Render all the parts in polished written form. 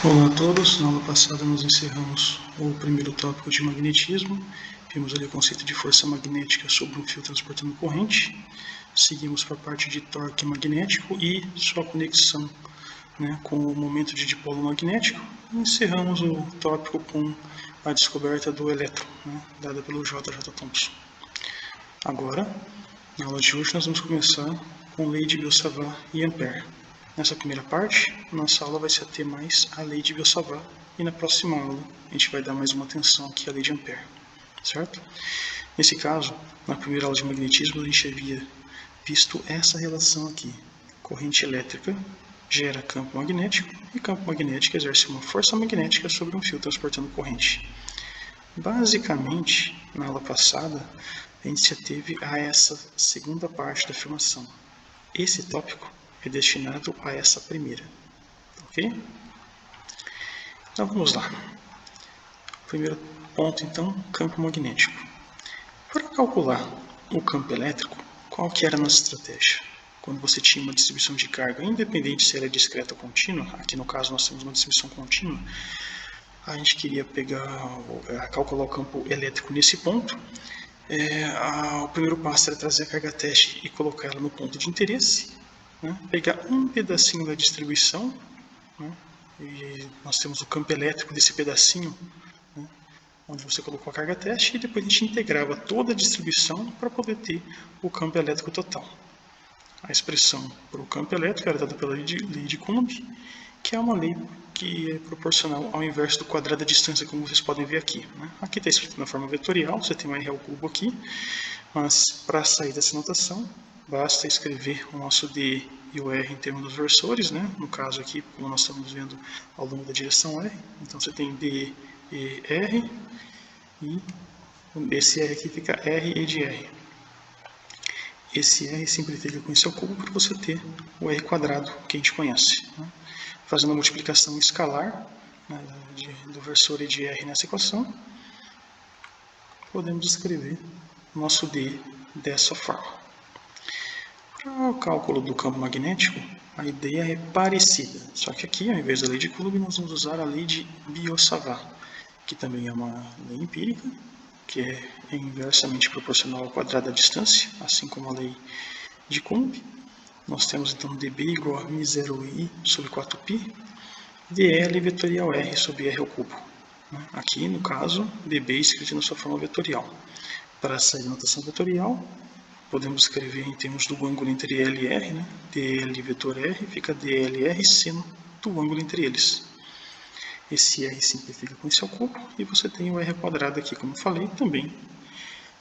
Olá a todos, na aula passada nós encerramos o primeiro tópico de magnetismo, vimos ali o conceito de força magnética sobre um fio transportando corrente, seguimos para a parte de torque magnético e sua conexão com o momento de dipolo magnético, e encerramos o tópico com a descoberta do elétron, dada pelo J.J. Thomson. Agora, na aula de hoje, nós vamos começar com lei de Biot-Savart e Ampère. Nessa primeira parte, nossa aula vai se ater mais à lei de Biot-Savart e na próxima aula a gente vai dar mais uma atenção aqui à lei de Ampère, certo? Nesse caso, na primeira aula de magnetismo, a gente havia visto essa relação aqui. Corrente elétrica gera campo magnético e campo magnético exerce uma força magnética sobre um fio transportando corrente. Basicamente, na aula passada, a gente se ateve a essa segunda parte da afirmação. Esse tópico é destinado a essa primeira, ok? Então vamos lá. Primeiro ponto, então, campo magnético. Para calcular o campo elétrico, qual que era a nossa estratégia? Quando você tinha uma distribuição de carga, independente se ela é discreta ou contínua, aqui no caso nós temos uma distribuição contínua, a gente queria calcular o campo elétrico nesse ponto. O primeiro passo era trazer a carga teste e colocar ela no ponto de interesse, pegar um pedacinho da distribuição, e nós temos o campo elétrico desse pedacinho, onde você colocou a carga teste, e depois a gente integrava toda a distribuição para poder ter o campo elétrico total. A expressão para o campo elétrico era dada pela lei de Coulomb, que é uma lei que é proporcional ao inverso do quadrado da distância, como vocês podem ver aqui. Aqui está escrito na forma vetorial, você tem um R ao cubo aqui, mas para sair dessa notação, basta escrever o nosso D e o R em termos dos versores, no caso aqui, como nós estamos vendo ao longo da direção R, então você tem D e R, e esse R aqui fica R e de R. Esse R simplifica com esse ao cubo para você ter o R quadrado que a gente conhece. Fazendo a multiplicação escalar do versor e de R nessa equação, podemos escrever o nosso D dessa forma. Para o cálculo do campo magnético, a ideia é parecida, só que aqui, ao invés da lei de Coulomb, nós vamos usar a lei de Biot-Savart, que também é uma lei empírica, que é inversamente proporcional ao quadrado da distância, assim como a lei de Coulomb. Nós temos então dB igual a μ0i sobre 4π, dL vetorial R sobre R ao cubo. Aqui, no caso, dB escrito na sua forma vetorial. Para sair da notação vetorial, podemos escrever em termos do ângulo entre L e R, dL vetor R fica dLr seno do ângulo entre eles. Esse R simplifica com esse ao cubo e você tem o R quadrado aqui, como eu falei, também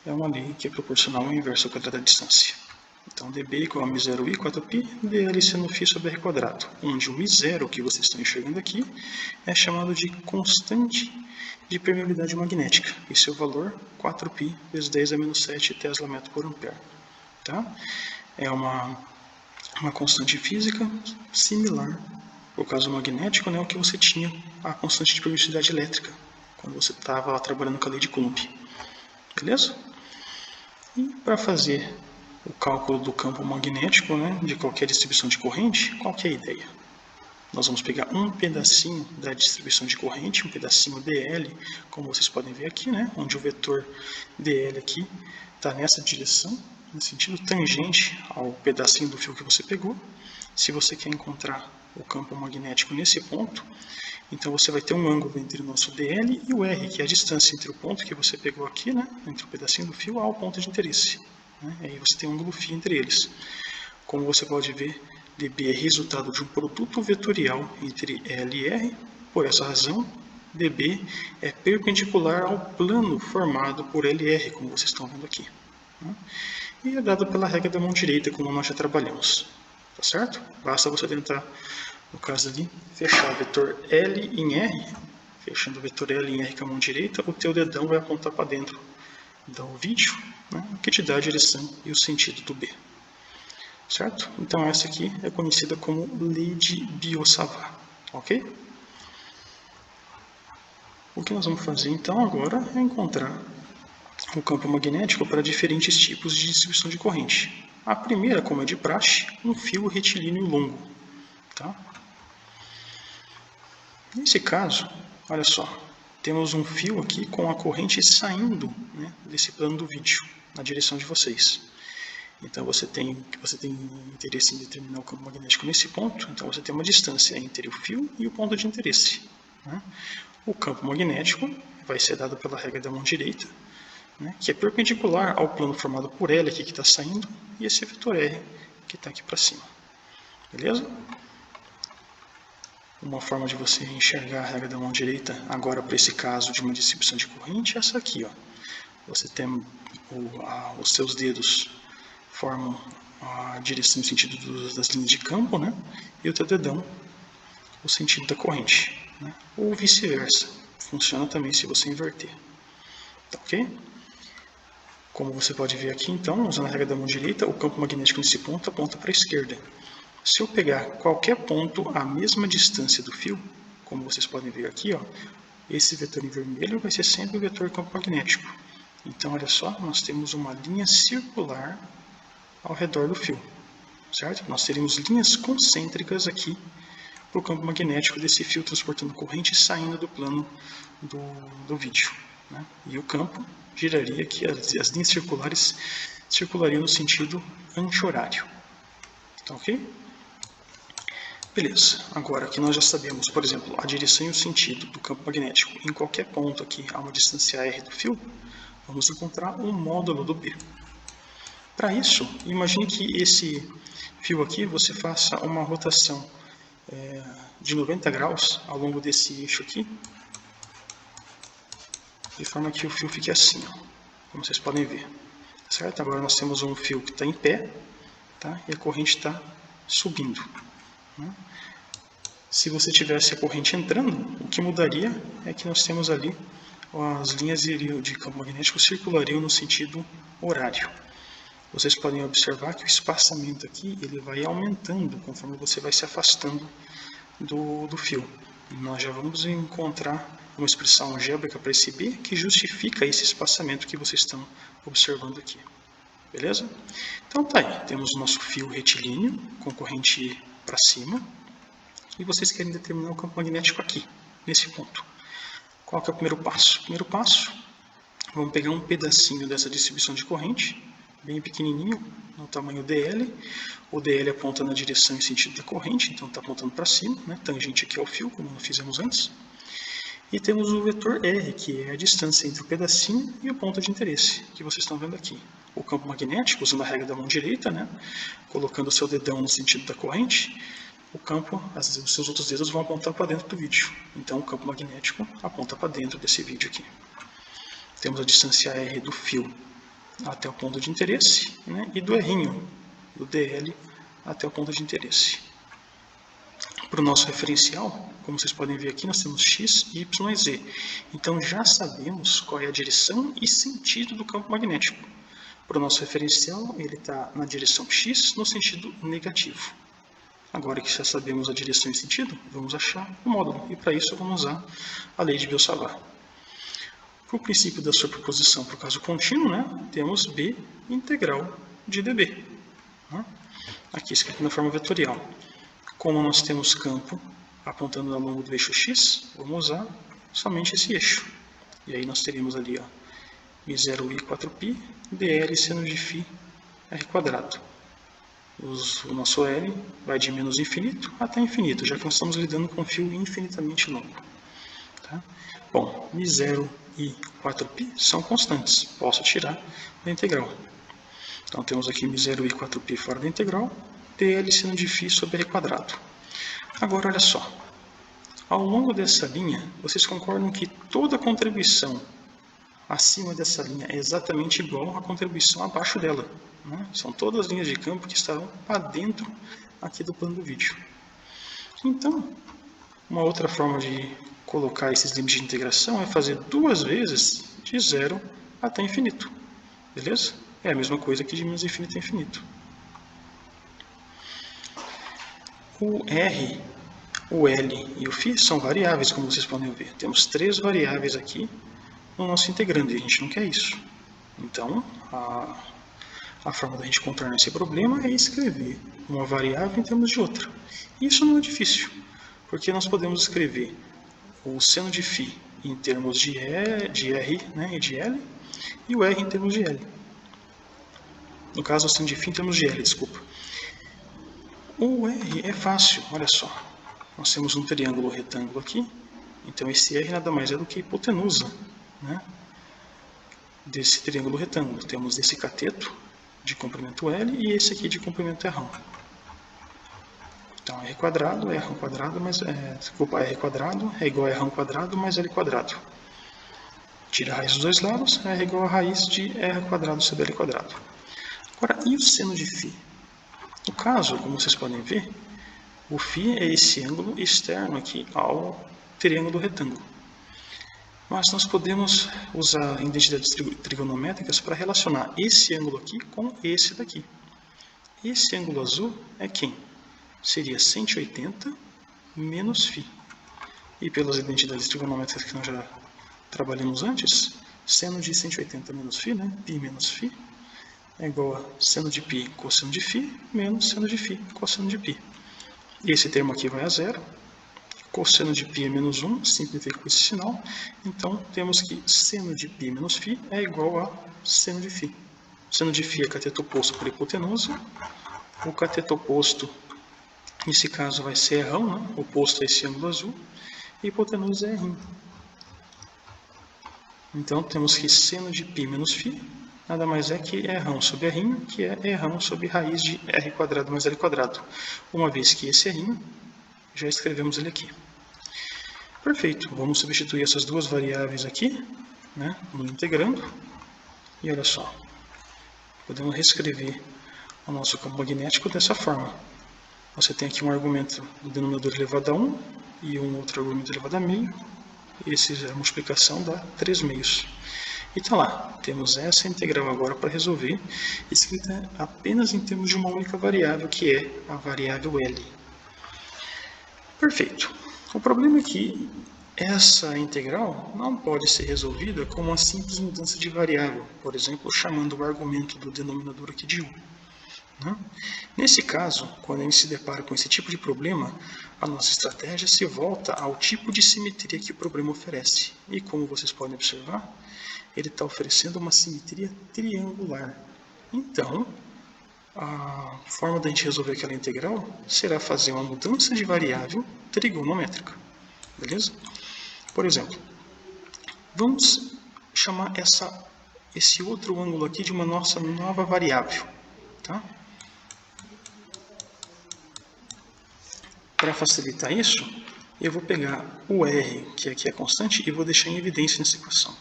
é uma lei que é proporcional ao inverso ao quadrado da distância. Então, dB igual a μ0i 4π, dL seno φ sobre R quadrado, onde o μ0 que vocês estão enxergando aqui é chamado de constante de permeabilidade magnética, e seu valor 4π vezes 10 a menos 7 Tesla metro por ampere. É uma constante física similar, no caso magnético, o que você tinha a constante de permeabilidade elétrica, quando você estava trabalhando com a lei de Coulomb. Beleza? E para fazer o cálculo do campo magnético, de qualquer distribuição de corrente, qual que é a ideia? Nós vamos pegar um pedacinho da distribuição de corrente, um pedacinho dl, como vocês podem ver aqui, onde o vetor dl aqui está nessa direção, no sentido tangente ao pedacinho do fio que você pegou. Se você quer encontrar o campo magnético nesse ponto, então você vai ter um ângulo entre o nosso dl e o r, que é a distância entre o ponto que você pegou aqui, entre o pedacinho do fio ao ponto de interesse. Aí você tem um ângulo φ entre eles. Como você pode ver, dB é resultado de um produto vetorial entre L e R. Por essa razão, dB é perpendicular ao plano formado por LR, como vocês estão vendo aqui. E é dado pela regra da mão direita, como nós já trabalhamos. Tá certo? Basta você tentar, no caso ali, fechar o vetor L em R. Fechando o vetor L em R com a mão direita, o teu dedão vai apontar para dentro do vídeo, que te dá a direção e o sentido do B. Certo? Então essa aqui é conhecida como lei de Biot-Savart, ok? O que nós vamos fazer então agora é encontrar o campo magnético para diferentes tipos de distribuição de corrente. A primeira, como é de praxe, um fio retilíneo longo. Nesse caso, olha só, temos um fio aqui com a corrente saindo, né, desse plano do vídeo, na direção de vocês. Então você tem interesse em determinar o campo magnético nesse ponto, então você tem uma distância entre o fio e o ponto de interesse, né? O campo magnético vai ser dado pela regra da mão direita, né, que é perpendicular ao plano formado por L aqui que está saindo, e esse vetor R que está aqui para cima. Beleza? Uma forma de você enxergar a regra da mão direita, agora para esse caso de uma distribuição de corrente, é essa aqui. Ó. Você tem os seus dedos formam a direção e o sentido das linhas de campo, né? E o teu dedão o sentido da corrente, né? Ou vice-versa. Funciona também se você inverter. Tá ok? Como você pode ver aqui, então, usando a regra da mão direita, o campo magnético nesse ponto aponta para a esquerda. Se eu pegar qualquer ponto à mesma distância do fio, como vocês podem ver aqui, ó, esse vetor em vermelho vai ser sempre o vetor campo magnético. Então, olha só, nós temos uma linha circular ao redor do fio, certo? Nós teríamos linhas concêntricas aqui para o campo magnético desse fio transportando corrente saindo do plano do vídeo, né? E o campo giraria aqui, as linhas circulares circulariam no sentido anti-horário. Tá ok? Beleza, agora que nós já sabemos, por exemplo, a direção e o sentido do campo magnético em qualquer ponto aqui a uma distância r do fio, vamos encontrar o módulo do B. Para isso, imagine que esse fio aqui você faça uma rotação de 90 graus ao longo desse eixo aqui, de forma que o fio fique assim, ó, como vocês podem ver. Certo? Agora nós temos um fio que está em pé, tá? E a corrente está subindo, né? Se você tivesse a corrente entrando, o que mudaria é que nós temos ali as linhas de campo magnético circulariam no sentido horário. Vocês podem observar que o espaçamento aqui ele vai aumentando conforme você vai se afastando do fio. Nós já vamos encontrar uma expressão algébrica para esse B que justifica esse espaçamento que vocês estão observando aqui. Beleza? Então tá aí, temos o nosso fio retilíneo com corrente para cima e vocês querem determinar o campo magnético aqui, nesse ponto. Qual que é o primeiro passo? Primeiro passo, vamos pegar um pedacinho dessa distribuição de corrente, bem pequenininho, no tamanho DL. O DL aponta na direção e sentido da corrente, então está apontando para cima, né? Tangente aqui ao fio, como nós fizemos antes. E temos o vetor R, que é a distância entre o pedacinho e o ponto de interesse, que vocês estão vendo aqui. O campo magnético, usando a regra da mão direita, né? Colocando o seu dedão no sentido da corrente, o campo, os seus outros dedos vão apontar para dentro do vídeo. Então o campo magnético aponta para dentro desse vídeo aqui. Temos a distância R do fio até o ponto de interesse, né? E do errinho, do DL, até o ponto de interesse. Para o nosso referencial, como vocês podem ver aqui, nós temos x, y e z. Então já sabemos qual é a direção e sentido do campo magnético. Para o nosso referencial, ele está na direção x, no sentido negativo. Agora que já sabemos a direção e sentido, vamos achar o módulo. E para isso vamos usar a lei de Biot-Savart. Para o princípio da superposição para o caso contínuo, né, temos B integral de dB. Né? Aqui escrito na forma vetorial. Como nós temos campo apontando ao longo do eixo x, vamos usar somente esse eixo. E aí nós teríamos ali, ó, μ0i 4π dl seno de φ r². O nosso L vai de menos infinito até infinito, já que nós estamos lidando com um fio infinitamente longo. Tá? Bom, μ0 e 4π são constantes, posso tirar da integral. Então temos aqui μ0 e 4π fora da integral, dl seno de φ sobre r². Agora olha só, ao longo dessa linha, vocês concordam que toda contribuição acima dessa linha é exatamente igual à contribuição abaixo dela, né? São todas as linhas de campo que estarão para dentro aqui do plano do vídeo. Então, uma outra forma de colocar esses limites de integração é fazer duas vezes de 0 até infinito. Beleza? É a mesma coisa que de menos infinito a infinito. O R, o L e o φ são variáveis, como vocês podem ver. Temos 3 variáveis aqui no nosso integrando, e a gente não quer isso. Então, a forma da gente contornar esse problema é escrever uma variável em termos de outra. Isso não é difícil, porque nós podemos escrever o seno de φ em termos de R, né, e de L, e o R em termos de L. No caso, o seno de φ em termos de L, desculpa. O R é fácil, olha só. Nós temos um triângulo retângulo aqui, então esse R nada mais é do que a hipotenusa, né, desse triângulo retângulo. Temos esse cateto de comprimento L e esse aqui de comprimento R. Então, R quadrado é R quadrado, mas R quadrado é igual a R quadrado mais L quadrado. Tira a raiz dos dois lados, R é igual a raiz de R quadrado sobre L quadrado. Agora, e o seno de φ? No caso, como vocês podem ver, o φ é esse ângulo externo aqui ao triângulo retângulo. Mas nós podemos usar identidades trigonométricas para relacionar esse ângulo aqui com esse daqui. Esse ângulo azul é quem? Seria 180 menos φ. E pelas identidades trigonométricas que nós já trabalhamos antes, seno de 180 menos φ, né? Π menos φ, é igual a seno de π cosseno de φ menos seno de φ cosseno de π. Esse termo aqui vai a zero. Cosseno de π é menos 1, simplifica com esse sinal. Então, temos que seno de π menos φ é igual a seno de φ. Seno de φ é cateto oposto por hipotenusa. O cateto oposto, nesse caso, vai ser R, né? Oposto a esse ângulo azul. E hipotenusa é R. Então, temos que seno de π menos φ nada mais é que R sobre R, que é R sobre raiz de R quadrado mais L quadrado. Uma vez que esse R, já escrevemos ele aqui. Perfeito. Vamos substituir essas duas variáveis aqui, né, no integrando. E olha só. Podemos reescrever o nosso campo magnético dessa forma. Você tem aqui um argumento do denominador elevado a 1 e um outro argumento elevado a meio. A multiplicação dá 3 meios. E tá lá, temos essa integral agora para resolver, escrita apenas em termos de uma única variável, que é a variável L. Perfeito. O problema é que essa integral não pode ser resolvida com uma simples mudança de variável, por exemplo, chamando o argumento do denominador aqui de 1. Né? Nesse caso, quando a gente se depara com esse tipo de problema, a nossa estratégia se volta ao tipo de simetria que o problema oferece. E como vocês podem observar, ele está oferecendo uma simetria triangular. Então, a forma da gente resolver aquela integral será fazer uma mudança de variável trigonométrica. Beleza? Por exemplo, vamos chamar esse outro ângulo aqui de uma nossa nova variável. Tá? Para facilitar isso, eu vou pegar o R, que aqui é constante, e vou deixar em evidência nessa equação.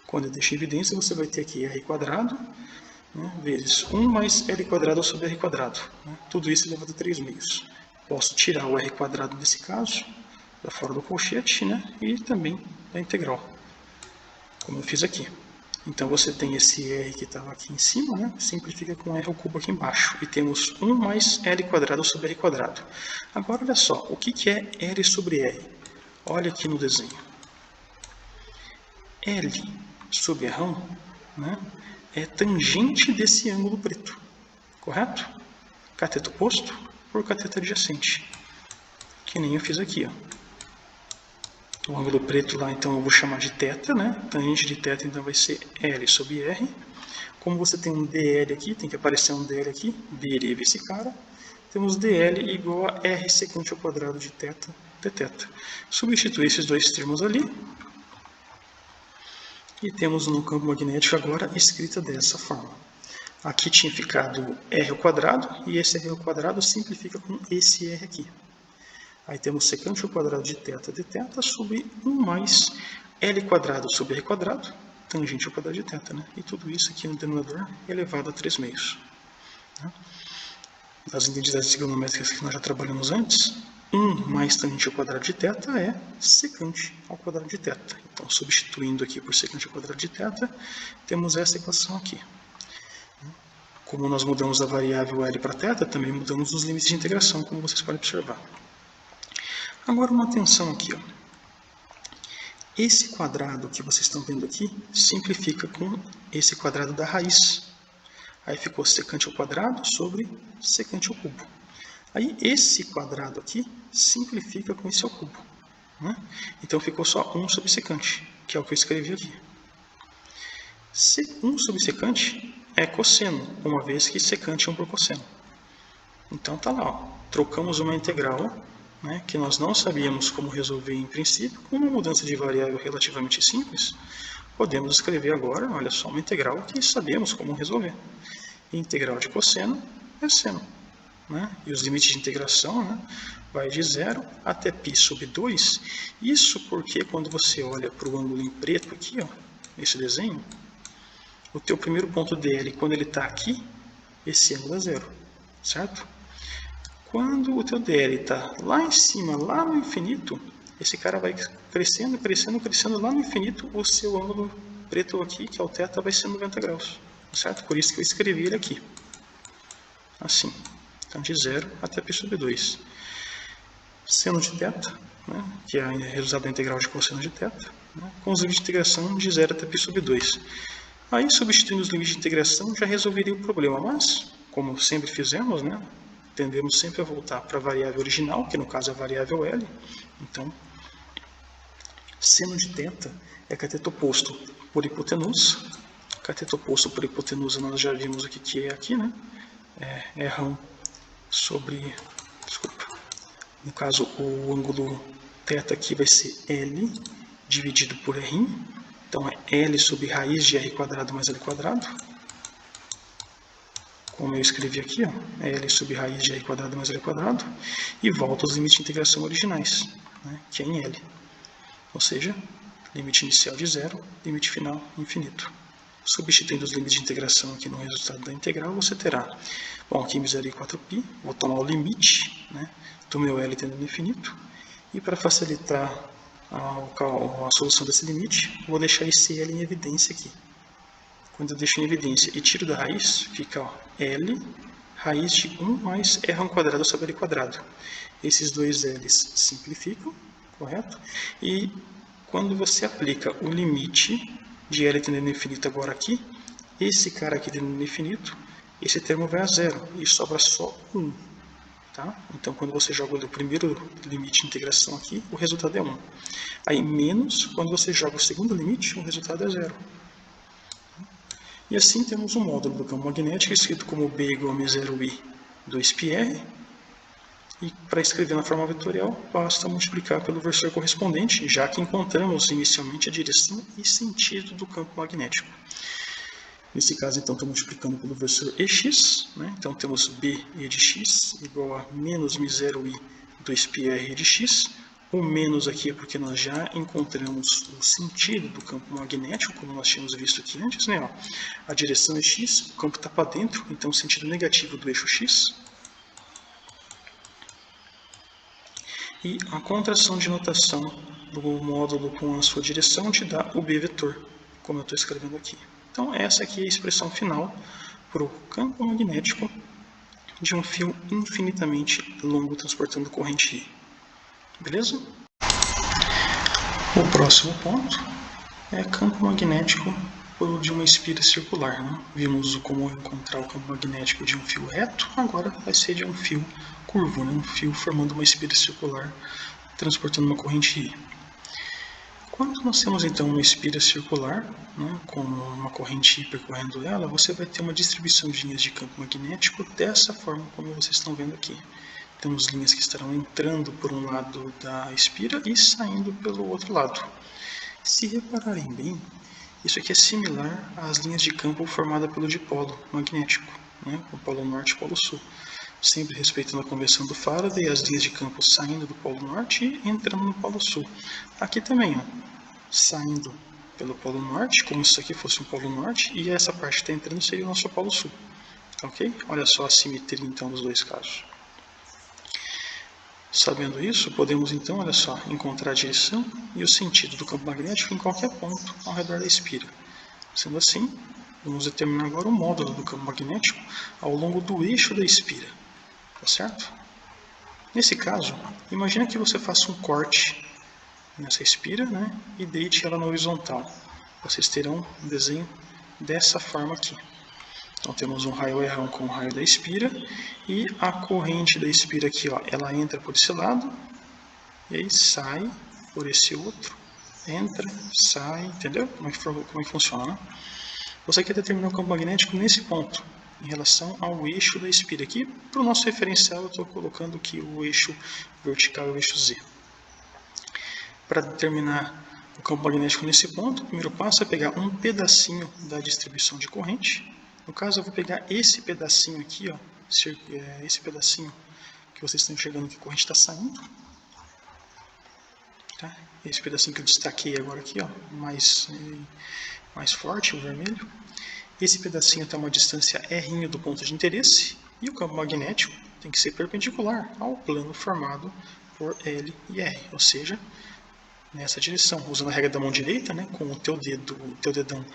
Quando eu deixo em evidência, você vai ter aqui R quadrado, né, vezes 1 mais L quadrado sobre R quadrado. Né? Tudo isso elevado a 3 meios. Posso tirar o R quadrado nesse caso, da fora do colchete, né, e também da integral, como eu fiz aqui. Então você tem esse R que estava aqui em cima, né, simplifica com R ao cubo aqui embaixo. E temos 1 mais L quadrado sobre R quadrado. Agora olha só, o que é L sobre R? Olha aqui no desenho. L sobre R, né, é tangente desse ângulo preto, correto? Cateto oposto por cateto adjacente, que nem eu fiz aqui. Ó. O ângulo preto lá, então, eu vou chamar de θ, né? Tangente de θ, então, vai ser L sobre R. Como você tem um DL aqui, tem que aparecer um DL aqui, deriva esse cara. Temos DL igual a R secante ao quadrado de θ dθ. Substituir esses dois termos ali. E temos no campo magnético agora escrita dessa forma. Aqui tinha ficado R ao quadrado, e esse R ao quadrado simplifica com esse R aqui. Aí temos secante ao quadrado de θ dθ sobre 1 mais L quadrado sobre R quadrado, tangente ao quadrado de θ, né? E tudo isso aqui no denominador elevado a 3 meios. Né? Das identidades trigonométricas que nós já trabalhamos antes, 1 mais tangente ao quadrado de θ é secante ao quadrado de θ. Então, substituindo aqui por secante ao quadrado de θ, temos essa equação aqui. Como nós mudamos a variável L para θ, também mudamos os limites de integração, como vocês podem observar. Agora, uma atenção aqui. Ó. Esse quadrado que vocês estão vendo aqui simplifica com esse quadrado da raiz. Aí ficou secante ao quadrado sobre secante ao cubo. Aí esse quadrado aqui simplifica com esse ao cubo. né? Então ficou só 1 subsecante, que é o que eu escrevi aqui. Se 1 subsecante é cosseno, uma vez que secante é 1 por cosseno. Então tá lá, ó. Trocamos uma integral, né, que nós não sabíamos como resolver em princípio, com uma mudança de variável relativamente simples. Podemos escrever agora, olha só, uma integral que sabemos como resolver. Integral de cosseno é seno, né? E os limites de integração, né, vai de 0 até π sobre 2. Isso porque quando você olha para o ângulo em preto aqui, ó, esse desenho, o teu primeiro ponto dele, quando ele está aqui, esse ângulo é 0, certo? Quando o teu DL está lá em cima, lá no infinito, esse cara vai crescendo, crescendo, crescendo lá no infinito, o seu ângulo preto aqui, que é o θ, vai ser 90 graus, certo? Por isso que eu escrevi ele aqui, assim. Então, de 0 até π sobre 2. Seno de θ, né, que é o resultado da integral de cosseno de θ, né, com os limites de integração de 0 até π sobre 2. Aí, substituindo os limites de integração, já resolveria o problema, mas, como sempre fizemos, né, tendemos sempre a voltar para a variável original, que no caso é a variável L. Então, seno de θ é cateto oposto por hipotenusa. Cateto oposto por hipotenusa nós já vimos o que é aqui, né? É rão sobre... Desculpa. No caso, o ângulo θ aqui vai ser L dividido por R'. Então, é L sobre raiz de R quadrado mais L quadrado. Como eu escrevi aqui, ó, é L sobre raiz de R quadrado mais L quadrado. E volta aos limites de integração originais, né, que é em L. Ou seja, limite inicial de 0, limite final infinito. Substituindo os limites de integração aqui no resultado da integral, você terá, bom, aqui em 0 e 4π, vou tomar o limite, né, do meu L tendendo ao infinito. E para facilitar a solução desse limite, vou deixar esse L em evidência aqui. Quando eu deixo em evidência e tiro da raiz, fica, ó, L raiz de 1 mais R quadrado sobre L quadrado. Esses dois L's simplificam, correto? E quando você aplica o limite de L tendendo ao infinito agora aqui, esse cara aqui tendendo ao infinito, esse termo vai a 0 e sobra só 1. Tá? Então, quando você joga o primeiro limite de integração aqui, o resultado é 1. Aí, menos, quando você joga o segundo limite, o resultado é 0. E assim temos um módulo do campo magnético escrito como B igual a μ0i 2πr. E para escrever na forma vetorial, basta multiplicar pelo versor correspondente, já que encontramos inicialmente a direção e sentido do campo magnético. Nesse caso, então, estou multiplicando pelo versor EX, né? Então temos B e de x igual a menos μ0i 2πr de x. O menos aqui é porque nós já encontramos o sentido do campo magnético, como nós tínhamos visto aqui antes, né? Ó, a direção é x, o campo está para dentro, então o sentido negativo do eixo x. E a contração de notação do módulo com a sua direção te dá o B vetor, como eu estou escrevendo aqui. Então, essa aqui é a expressão final para o campo magnético de um fio infinitamente longo transportando corrente I. Beleza? O próximo ponto é campo magnético de uma espira circular. Né? Vimos como encontrar o campo magnético de um fio reto, agora vai ser de um fio curvo, né? Um fio formando uma espira circular transportando uma corrente I. Quando nós temos então uma espira circular, né, com uma corrente I percorrendo ela, você vai ter uma distribuição de linhas de campo magnético dessa forma como vocês estão vendo aqui. Temos linhas que estarão entrando por um lado da espira e saindo pelo outro lado. Se repararem bem, isso aqui é similar às linhas de campo formadas pelo dipolo magnético, né, o polo norte e o polo sul. Sempre respeitando a convenção do Faraday, as linhas de campo saindo do polo norte e entrando no polo sul. Aqui também, ó, saindo pelo polo norte, como se isso aqui fosse um polo norte, e essa parte que está entrando seria o nosso polo sul. Ok? Olha só a simetria então dos dois casos. Sabendo isso, podemos então, olha só, encontrar a direção e o sentido do campo magnético em qualquer ponto ao redor da espira. Sendo assim, vamos determinar agora o módulo do campo magnético ao longo do eixo da espira. Tá certo? Nesse caso, imagina que você faça um corte nessa espira, né, e deite ela na horizontal. Vocês terão um desenho dessa forma aqui. Então temos um raio errão com o raio da espira e a corrente da espira aqui, ó, ela entra por esse lado e aí sai por esse outro, entra, sai, entendeu? Como é que funciona, né? Você quer determinar o campo magnético nesse ponto, em relação ao eixo da espira. Aqui, para o nosso referencial, eu estou colocando aqui o eixo vertical e o eixo Z. Para determinar o campo magnético nesse ponto, o primeiro passo é pegar um pedacinho da distribuição de corrente. No caso, eu vou pegar esse pedacinho aqui, ó, esse pedacinho que vocês estão enxergando que a corrente está saindo. Tá? Esse pedacinho que eu destaquei agora aqui, ó, mais forte, o vermelho. Esse pedacinho está a uma distância R do ponto de interesse e o campo magnético tem que ser perpendicular ao plano formado por L e R, ou seja, nessa direção, usando a regra da mão direita, né, com o teu dedão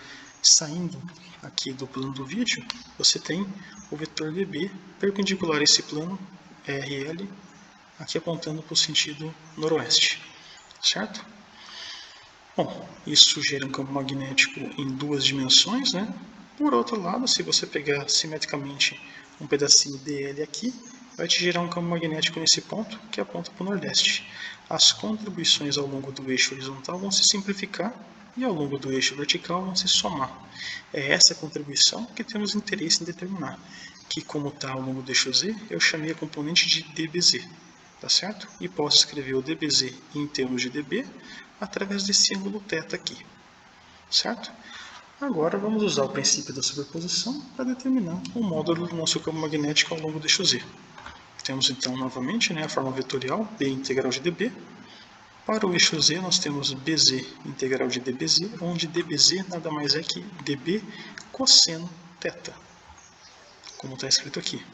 saindo aqui do plano do vídeo, você tem o vetor VB perpendicular a esse plano RL, aqui apontando para o sentido noroeste, certo? Bom, isso gera um campo magnético em duas dimensões, né? Por outro lado, se você pegar simetricamente um pedacinho DL aqui, vai te gerar um campo magnético nesse ponto, que aponta para o nordeste. As contribuições ao longo do eixo horizontal vão se simplificar e ao longo do eixo vertical vão se somar. É essa contribuição que temos interesse em determinar, que como está ao longo do eixo Z, eu chamei a componente de dBz, tá certo? E posso escrever o dBz em termos de dB através desse ângulo θ aqui, certo? Agora vamos usar o princípio da superposição para determinar o módulo do nosso campo magnético ao longo do eixo Z. Temos então novamente, né, a forma vetorial B integral de dB. Para o eixo Z nós temos BZ integral de dBz, onde dBz nada mais é que dB cosseno θ, como está escrito aqui.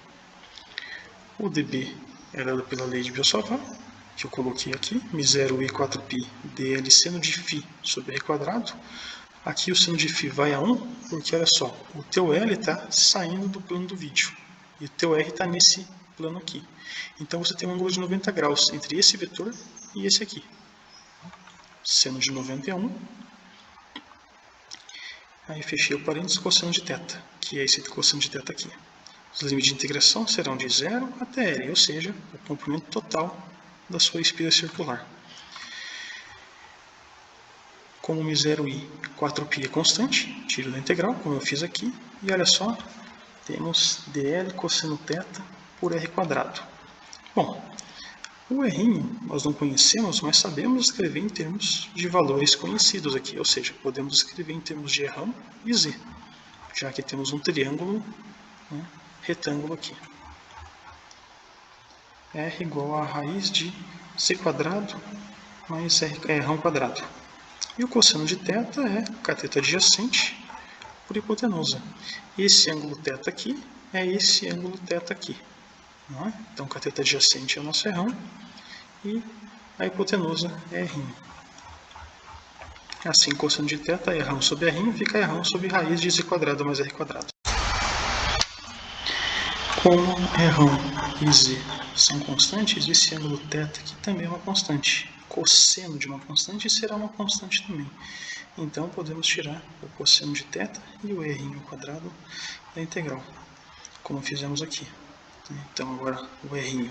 O dB é dado pela lei de Biot-Savart, que eu coloquei aqui, μ0 e 4π dl seno de φ sobre r quadrado. Aqui o seno de φ vai a 1, porque olha só, o teu L está saindo do plano do vídeo e o teu R está nesse plano aqui. Então você tem um ângulo de 90 graus entre esse vetor e esse aqui. Seno de 90 é 1. Aí fechei o parênteses cosseno de θ, que é esse cosseno de θ aqui. Os limites de integração serão de 0 até L, ou seja, o comprimento total da sua espira circular. Como μ0 e 4π é constante, tiro da integral, como eu fiz aqui, e olha só, temos dl cosseno θ por r quadrado. Bom, o r nós não conhecemos, mas sabemos escrever em termos de valores conhecidos aqui, ou seja, podemos escrever em termos de r e z, já que temos um triângulo, né, retângulo aqui. R igual a raiz de c quadrado mais r quadrado. E o cosseno de θ é cateto adjacente por hipotenusa. Esse ângulo θ aqui é esse ângulo θ aqui. Não é? Então, cateto adjacente é o nosso R e a hipotenusa é R. Assim, cosseno de θ é R sobre R, fica R sobre raiz de z quadrado mais R quadrado. Como R e z são constantes, esse ângulo θ aqui também é uma constante. Cosseno de uma constante será uma constante também. Então, podemos tirar o cosseno de θ e o r ao quadrado da integral, como fizemos aqui. Então, agora o r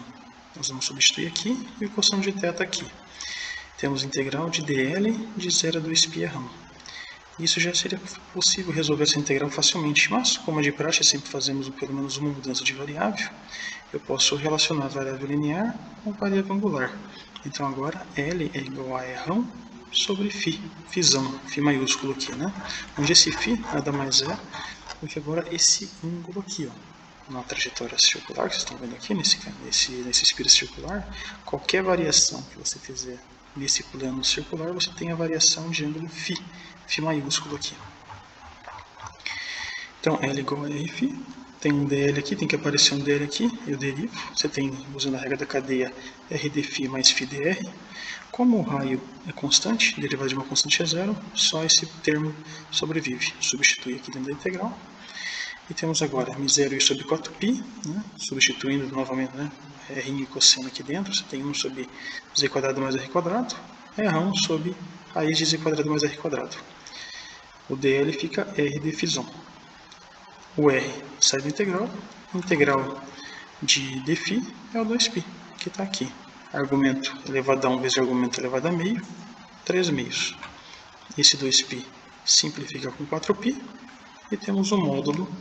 nós vamos substituir aqui e o cosseno de θ aqui. Temos integral de dl de 0 a 2πr. Isso já seria possível resolver essa integral facilmente, mas, como é de praxe, sempre fazemos pelo menos uma mudança de variável, eu posso relacionar a variável linear com a variável angular. Então agora L é igual a R sobre φ, φzão, φ maiúsculo aqui, né? Onde esse φ nada mais é do que agora esse ângulo aqui, ó, na trajetória circular, que vocês estão vendo aqui, nesse espira circular, qualquer variação que você fizer nesse plano circular, você tem a variação de ângulo φ, φ maiúsculo aqui. Então L igual a Rφ. Tem um dl aqui, tem que aparecer um dl aqui, eu derivo. Você tem, usando a regra da cadeia, r dφ mais φ dr. Como o raio é constante, derivada de uma constante é zero, só esse termo sobrevive. Substitui aqui dentro da integral. E temos agora μ0 sobre 4π, né? Substituindo novamente, né, r e cosseno aqui dentro. Você tem 1 sobre z quadrado mais r quadrado, r1 sobre raiz de z quadrado mais r quadrado. O dl fica r dφzão. O r sai da integral de dφ é o 2π, que está aqui. Argumento elevado a 1 vezes argumento elevado a meio, 3/2. Esse 2π simplifica com 4π e temos o módulo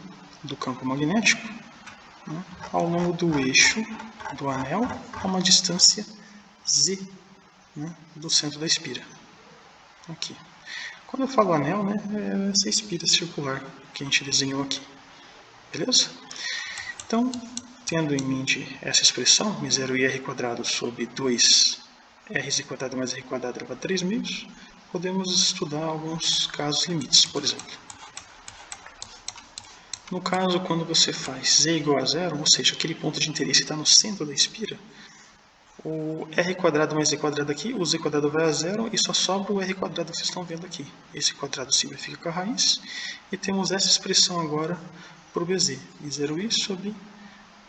do campo magnético, né, ao longo do eixo do anel a uma distância z, né, do centro da espira. Aqui. Quando eu falo anel, né, é essa espira circular que a gente desenhou aqui. Beleza? Então, tendo em mente essa expressão, μ0ir² sobre 2rz² mais r² elevado a 3/2, podemos estudar alguns casos limites, por exemplo. No caso, quando você faz z igual a 0, ou seja, aquele ponto de interesse está no centro da espira, o r² mais z² aqui, o z² vai a 0 e só sobra o r² que vocês estão vendo aqui. Esse quadrado simplifica com a raiz e temos essa expressão agora para o bz, μ0i sobre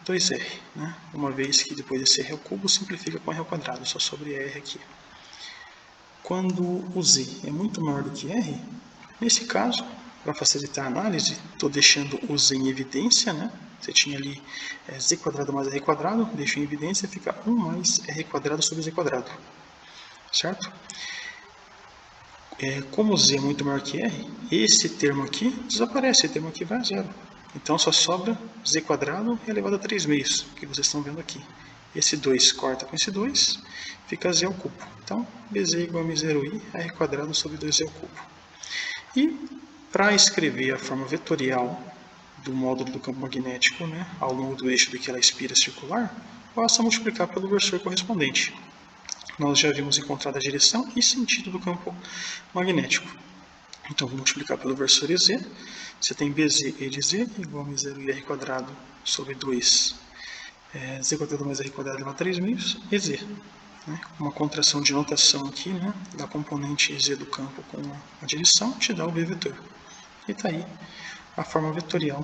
2r, né? Uma vez que depois desse r ao cubo simplifica com r ao quadrado, só sobra r aqui. Quando o z é muito maior do que r, nesse caso, para facilitar a análise, estou deixando o z em evidência, né? Você tinha ali z² mais r², deixo em evidência, fica 1 mais r² sobre z², certo? Como z é muito maior que r, esse termo aqui desaparece, esse termo aqui vai a 0. Então só sobra z² elevado a 3/2, que vocês estão vendo aqui. Esse 2 corta com esse 2, fica z ao cubo. Então, bz igual a μ0i r² sobre 2z ao cubo. E para escrever a forma vetorial do módulo do campo magnético, né, ao longo do eixo daquela espira circular, basta multiplicar pelo versor correspondente. Nós já havíamos encontrado a direção e sentido do campo magnético. Então, vou multiplicar pelo versor EZ. Você tem BZ e de Z igual a μ0i r² sobre 2 z² mais r² elevado a 3/2 EZ. Né? Uma contração de notação aqui, né, da componente Z do campo com a direção, te dá o B vetor. E está aí a forma vetorial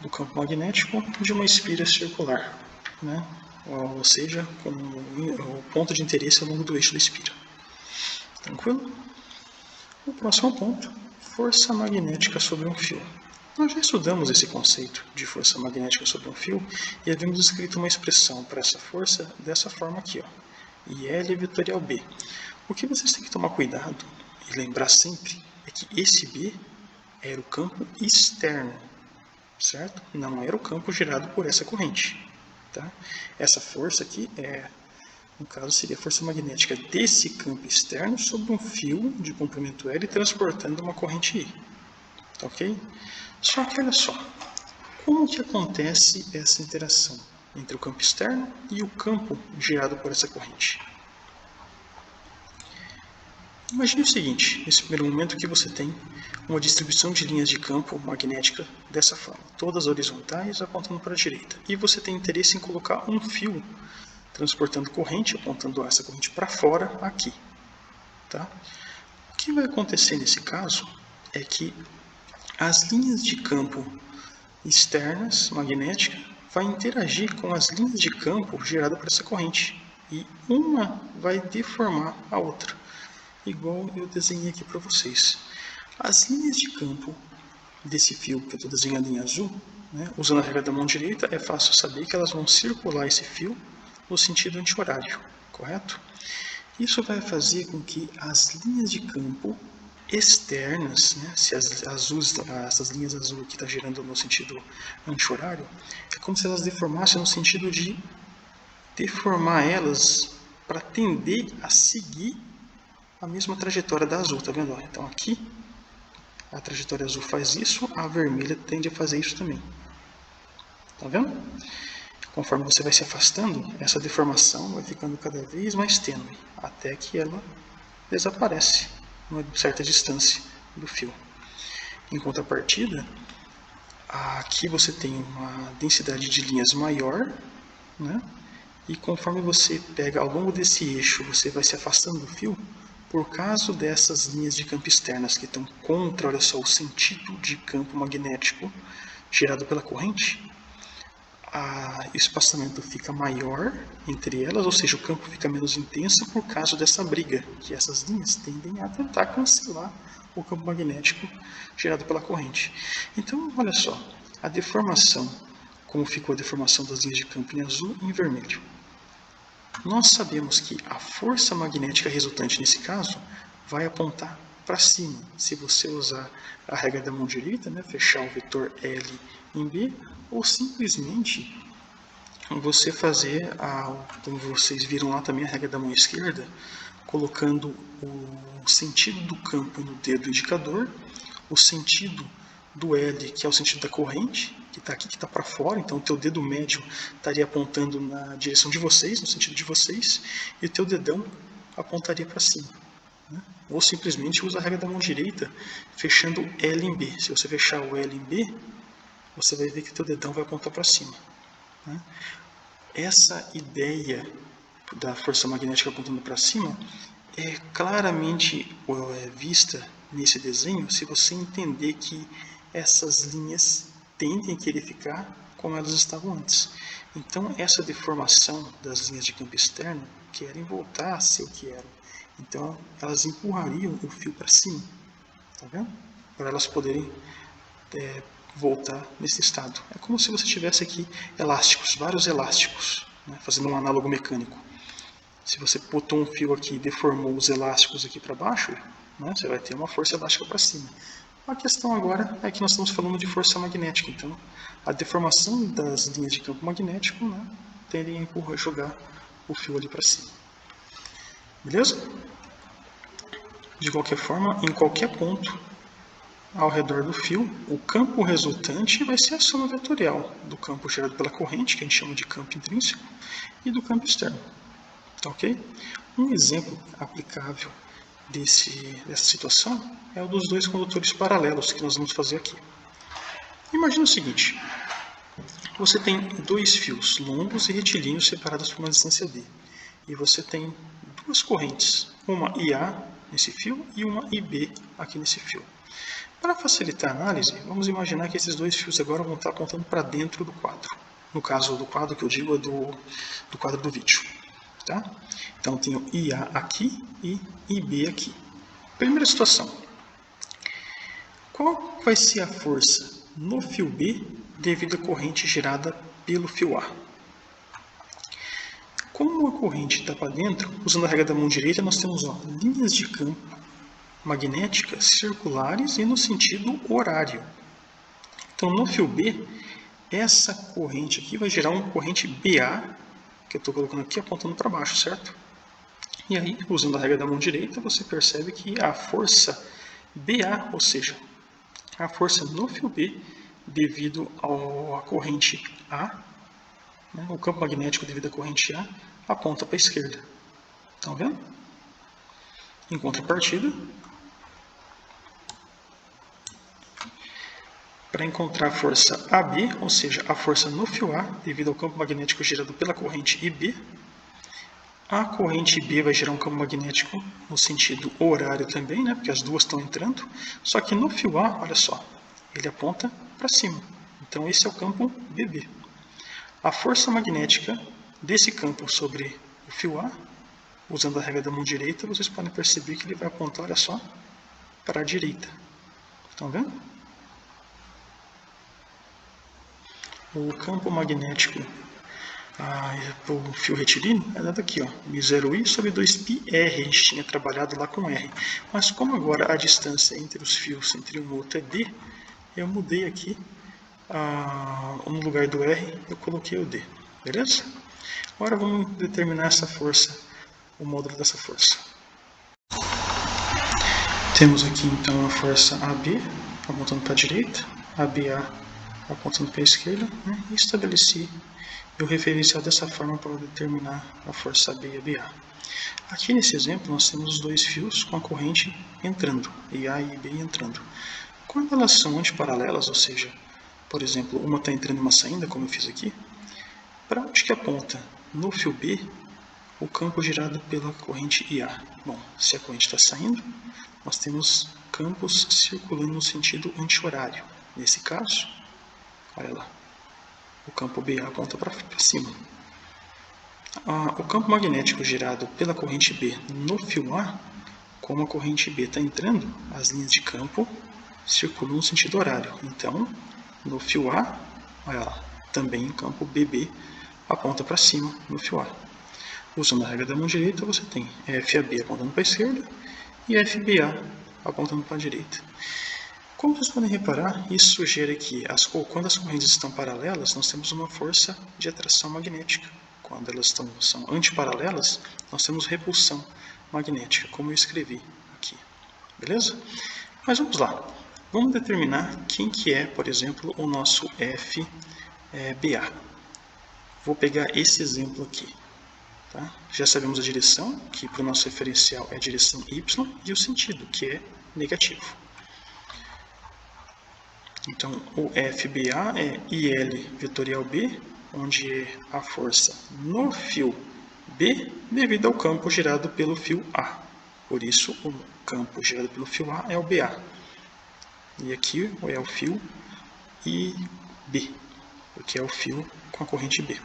do campo magnético de uma espira circular, né? Ou seja, com o ponto de interesse ao longo do eixo da espira. Tranquilo? O próximo ponto, força magnética sobre um fio. Nós já estudamos esse conceito de força magnética sobre um fio e havíamos escrito uma expressão para essa força dessa forma aqui, ó, IL vetorial B. O que vocês têm que tomar cuidado e lembrar sempre é que esse B era o campo externo, certo? Não era o campo gerado por essa corrente. Tá? Essa força aqui, no caso, seria a força magnética desse campo externo sobre um fio de comprimento L transportando uma corrente I. Tá ok? Só que olha só, como que acontece essa interação entre o campo externo e o campo gerado por essa corrente? Imagine o seguinte, nesse primeiro momento que você tem uma distribuição de linhas de campo magnética dessa forma, todas horizontais apontando para a direita, e você tem interesse em colocar um fio transportando corrente, apontando essa corrente para fora aqui. Tá? O que vai acontecer nesse caso é que as linhas de campo externas magnéticas vão interagir com as linhas de campo geradas por essa corrente, e uma vai deformar a outra, igual eu desenhei aqui para vocês. As linhas de campo desse fio que eu estou desenhando em azul, né, usando a regra da mão direita, é fácil saber que elas vão circular esse fio no sentido anti-horário, correto? Isso vai fazer com que as linhas de campo externas, né, se essas linhas azul aqui estão girando no sentido anti-horário, é como se elas deformassem no sentido de deformar elas para tender a seguir a mesma trajetória da azul, tá vendo? Então aqui a trajetória azul faz isso, a vermelha tende a fazer isso também. Tá vendo? Conforme você vai se afastando, essa deformação vai ficando cada vez mais tênue, até que ela desaparece a uma certa distância do fio. Em contrapartida, aqui você tem uma densidade de linhas maior, né? E conforme você pega ao longo desse eixo, você vai se afastando do fio, por causa dessas linhas de campo externas que estão contra, olha só, o sentido de campo magnético gerado pela corrente, o espaçamento fica maior entre elas, ou seja, o campo fica menos intenso por causa dessa briga, que essas linhas tendem a tentar cancelar o campo magnético gerado pela corrente. Então, olha só, a deformação, como ficou a deformação das linhas de campo em azul e em vermelho. Nós sabemos que a força magnética resultante nesse caso vai apontar para cima. Se você usar a regra da mão direita, né, fechar o vetor L em B, ou simplesmente você fazer, como vocês viram lá também, a regra da mão esquerda, colocando o sentido do campo no dedo indicador, o sentido do L, que é o sentido da corrente, que está aqui, que está para fora, então o teu dedo médio estaria apontando na direção de vocês, no sentido de vocês, e o teu dedão apontaria para cima. Né? Ou simplesmente usa a regra da mão direita, fechando L em B. Se você fechar o L em B, você vai ver que o teu dedão vai apontar para cima. Né? Essa ideia da força magnética apontando para cima é claramente vista nesse desenho se você entender que essas linhas tendem a querer ficar como elas estavam antes. Então, essa deformação das linhas de campo externo querem voltar a ser o que eram. Então, elas empurrariam o fio para cima, tá vendo? Para elas poderem voltar nesse estado. É como se você tivesse aqui elásticos, vários elásticos, né? Fazendo um análogo mecânico. Se você botou um fio aqui e deformou os elásticos aqui para baixo, né, você vai ter uma força elástica para cima. A questão agora é que nós estamos falando de força magnética, então a deformação das linhas de campo magnético, né, tende a empurrar, jogar o fio ali para cima. Beleza? De qualquer forma, em qualquer ponto ao redor do fio, o campo resultante vai ser a soma vetorial do campo gerado pela corrente, que a gente chama de campo intrínseco, e do campo externo. Tá ok? Um exemplo aplicável dessa situação é o dos dois condutores paralelos que nós vamos fazer aqui. Imagina o seguinte, você tem dois fios longos e retilíneos separados por uma distância d. E você tem duas correntes, uma IA nesse fio e uma IB aqui nesse fio. Para facilitar a análise, vamos imaginar que esses dois fios agora vão estar apontando para dentro do quadro. No caso do quadro que eu digo é do quadro do vídeo. Tá? Então, tenho IA aqui e IB aqui. Primeira situação. Qual vai ser a força no fio B devido à corrente gerada pelo fio A? Como a corrente está para dentro, usando a regra da mão direita, nós temos linhas de campo magnéticas circulares e no sentido horário. Então, no fio B, essa corrente aqui vai gerar uma corrente BA, que eu estou colocando aqui apontando para baixo, certo? E aí, usando a regra da mão direita, você percebe que a força BA, ou seja, a força no fio B, devido à corrente A, né, o campo magnético devido à corrente A, aponta para a esquerda. Estão vendo? Em contrapartida, para encontrar a força AB, ou seja, a força no fio A, devido ao campo magnético gerado pela corrente IB, a corrente B vai gerar um campo magnético no sentido horário também, né, porque as duas estão entrando, só que no fio A, olha só, ele aponta para cima. Então esse é o campo BB. A força magnética desse campo sobre o fio A, usando a regra da mão direita, vocês podem perceber que ele vai apontar, olha só, para a direita. Estão vendo? O campo magnético o fio retilíneo é dado aqui, ó, μ0i sobre 2πr, a gente tinha trabalhado lá com r. Mas como agora a distância entre os fios, entre um e outro é d, eu mudei aqui, no lugar do r, eu coloquei o d, beleza? Agora vamos determinar essa força, o módulo dessa força. Temos aqui então a força AB, apontando para a direita, ABA apontando para a esquerda, né? E estabeleci o referencial dessa forma para determinar a força B e a BA. Aqui nesse exemplo nós temos os dois fios com a corrente entrando, IA e IB entrando. Quando elas são antiparalelas, ou seja, por exemplo, uma está entrando e uma saindo, como eu fiz aqui, para onde que aponta no fio B o campo gerado pela corrente IA? Bom, se a corrente está saindo, nós temos campos circulando no sentido anti-horário. Nesse caso, olha lá, o campo BA aponta para cima. O campo magnético gerado pela corrente B no fio A, como a corrente B está entrando, as linhas de campo circulam no sentido horário. Então, no fio A, olha lá, também o campo BB aponta para cima no fio A. Usando a regra da mão direita, você tem FAB apontando para a esquerda e FBA apontando para a direita. Como vocês podem reparar, isso sugere que quando as correntes estão paralelas, nós temos uma força de atração magnética. Quando elas são antiparalelas, nós temos repulsão magnética, como eu escrevi aqui. Beleza? Mas vamos lá. Vamos determinar quem que é, por exemplo, o nosso FBA. Vou pegar esse exemplo aqui. Tá? Já sabemos a direção, que para o nosso referencial é a direção Y, e o sentido, que é negativo. Então, o FBA é IL vetorial B, onde é a força no fio B devido ao campo gerado pelo fio A. Por isso, o campo gerado pelo fio A é o BA. E aqui é o fio IB, porque é o fio com a corrente B.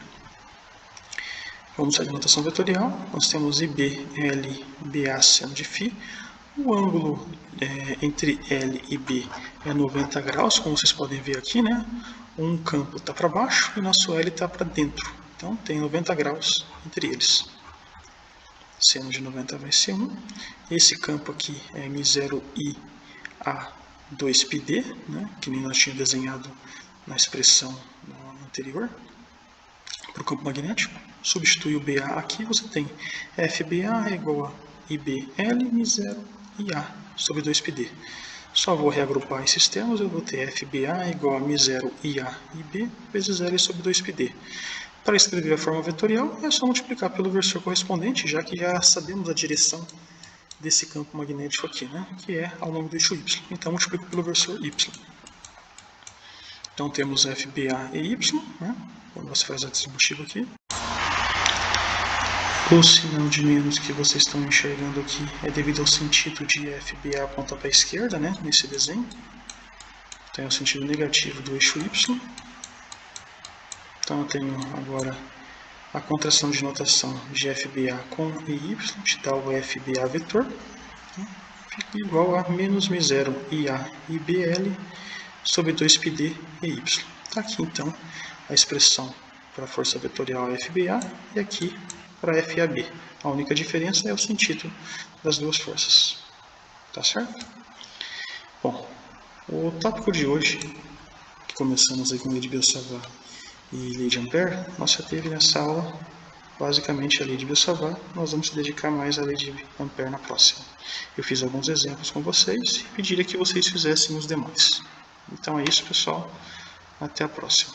Vamos à notação vetorial. Nós temos IB, L, BA seno de φ. O ângulo entre L e B é 90 graus, como vocês podem ver aqui, né? Um campo está para baixo e o nosso L está para dentro. Então tem 90 graus entre eles. Seno de 90 vai ser 1. Esse campo aqui é M0IA2πd, né? Que nem nós tínhamos desenhado na expressão anterior, para o campo magnético. Substitui o BA aqui, você tem FBA é igual a IBL M0IA sobre 2πd. Só vou reagrupar esses termos, eu vou ter FBA igual a M0IA/IB vezes L sobre 2πd. Para escrever a forma vetorial, é só multiplicar pelo versor correspondente, já que já sabemos a direção desse campo magnético aqui, né? Que é ao longo do eixo Y. Então, multiplico pelo versor Y. Então, temos FBA e Y, né? Quando você faz a distributiva aqui. O sinal de menos que vocês estão enxergando aqui é devido ao sentido de FBA apontar para a esquerda, né, nesse desenho. Então é o sentido negativo do eixo Y. Então eu tenho agora a contração de notação de FBA com EY, te dá o FBA vetor. Fica igual a menos M0 IA IBL sobre 2πd EY. Está aqui então a expressão para a força vetorial FBA e aqui para FAB. A única diferença é o sentido das duas forças. Tá certo? Bom, o tópico de hoje, que começamos aí com lei de Biot-Savart e lei de Ampère, nós já teve nessa aula basicamente a lei de Biot-Savart. Nós vamos se dedicar mais à lei de Ampère na próxima. Eu fiz alguns exemplos com vocês e pediria que vocês fizessem os demais. Então é isso, pessoal. Até a próxima.